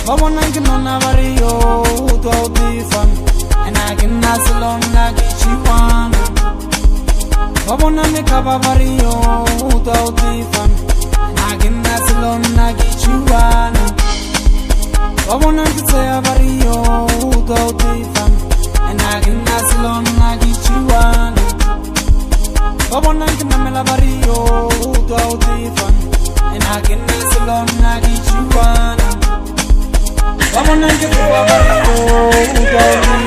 Babonangi nona vario uto audifan enagin nasilon nagi chiwana Babonami kaba vario uto audifan enagin nasilon nagi chiwana Babonangi tsaya vario uto audifan enagin nasilon nagi chiwana Babonangi namela vario uto audifan enagin nasilon nagi chiwana Babonangi kwa vario uto audifan